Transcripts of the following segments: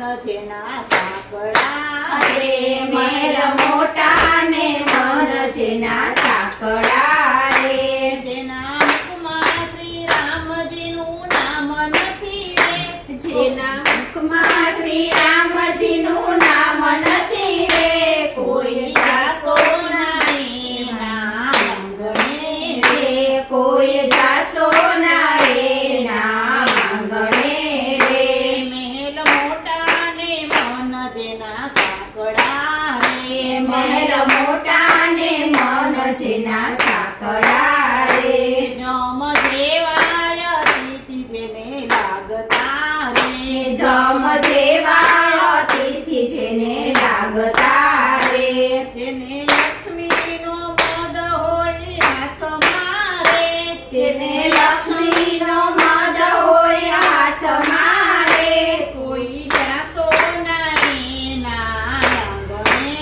મન જેના સાંકળા રે મહેલ મોટા ને મન જેના સાંકળા રે જેના મુખમાં શ્રી રામજીનું નામ નથી રે જેના મુખમાં શ્રી રામજીનું નામ નથી રે કોઈ જાશો નહીં એના આંગણે રે કોઈ જાશો ના એના આંગણે રે મહેલ મોટા ને મન જેના સાંકળા રે મહેલ મોટા ને મન જેના સાંકળા રે જમ જેવાય અતિથિ જેને લાગતા રે જમ જેવા અતિથિ જેને લાગતા રે જેને લક્ષ્મીનો મદ હોય હાથમાં રે જેને લક્ષ્મીનો મદ હોય હાથમાં રે કોઈ જાશો નહીં એના આંગણે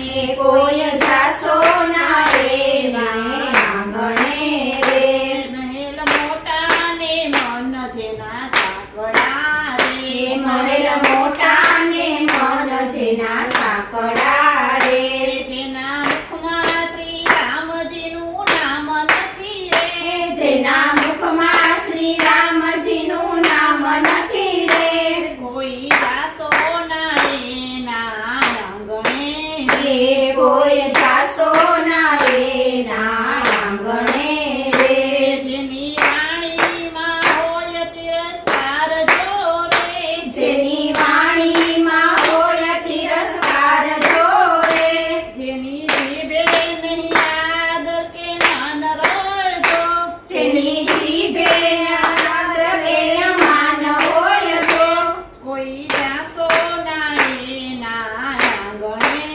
રે કોઈ જાશો ના એના આંગણે રે મહેલ મોટા ને મન જેના સાંકળા રે મહેલ મોટા ને મન જેના સાંકળા રે જેના મુખમાં શ્રી રામજીનું નામ નથી રે જેના મુખમાં શ્રી રામજીનું નામ નથી રે કોઈ જાશો ના એના આંગણે રે કોઈ જાશો ના એના આંગણે રે જેની વાણીમાં હોય તિરસ્કાર જો રે જેની વાણીમાં હોય તિરસ્કાર જો રે જેની જીભે નહીં આદર કે માન રોજો જેની જીભે આદર કે માન હોય તો કોઈ જાશો ના એના આંગણે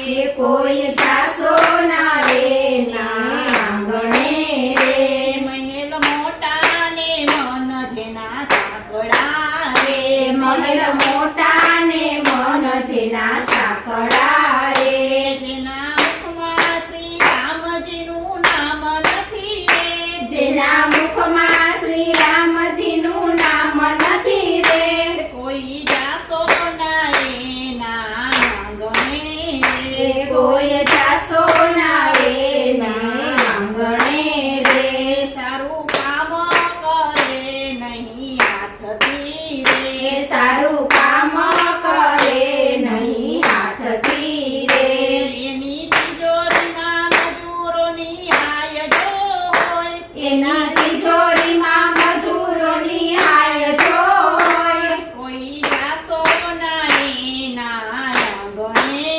રે કોઈ જાશો ના એના આંગણે રે મહેલ મોટા ને મન જેના સાંકળા રે મહેલ મોટા ને મન જેના સાંકળા રે જેના મુખમાં શ્રી રામજીનું નામ નથી રે જેના મુખમાં શ્રી રામજીનું નામ નથી રે કોઈ જાશો ના એના આંગણે રે કોઈ જાશો ના એના આંગણે રે સારું કામ કરે નહીં હાથથી રે સારું કામ કરે નહીં હાથથી રે એની તિજોરીમાં મજૂરોની હાય જો હોય એની તિજોરીમાં મજૂરોની હાય જો હોય કોઈ જાશો ના એના આંગણે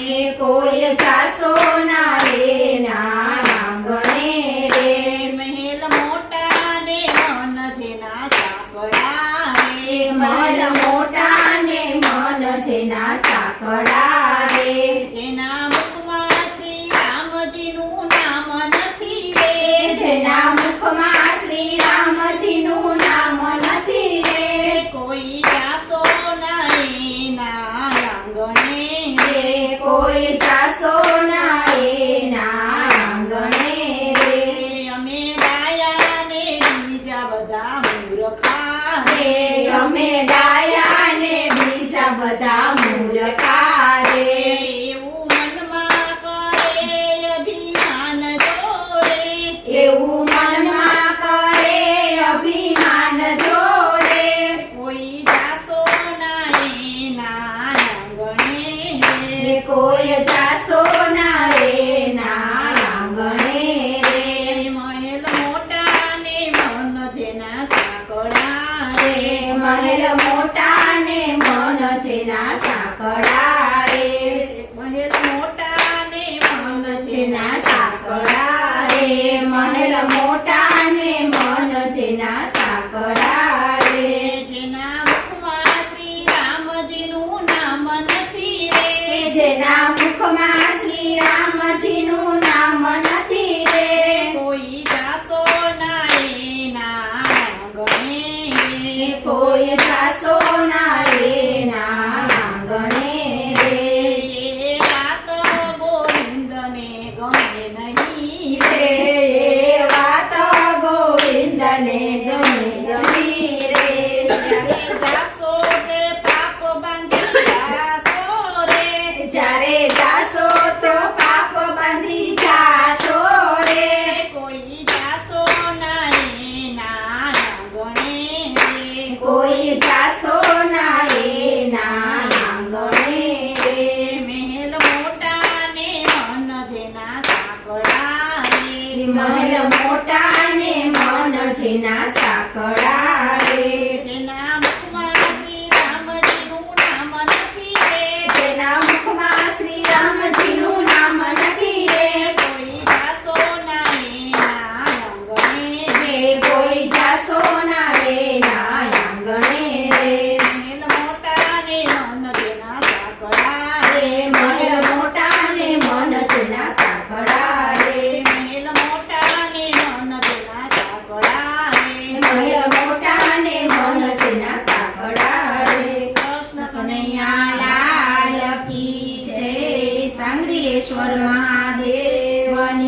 રે કોઈ જાશો ના એના આંગણે રે મહેલ મોટા ને મન જેના સાંકળા રે મહેલ મોટા ને મન જેના સાંકળા રે જેના મુખમાં શ્રી રામજીનું નામ નથી રે જેના મુખમાં શ્રી રામજીનું નામ નથી રે કોઈ જાશો ના એના આંગણે રે કોઈ જાશો ના એના આંગણે રે અમે ડાયા ને બીજા બધા મૂર્ખા રે અમે ડાયા ને બીજા બધા મૂર્ખા રે એવું મનમાં કરે અભિમાન જો રે એવું મનમાં કરે અભિમાન જો રે કોઈ જાશો ના એના આંગણે રે કોઈ જાશો ના એના આંગણે રે મહેલ મોટા ને મન જેના સાંકળા રે મહેલ મોટા ને મન જેના સાંકળા મહાદેવની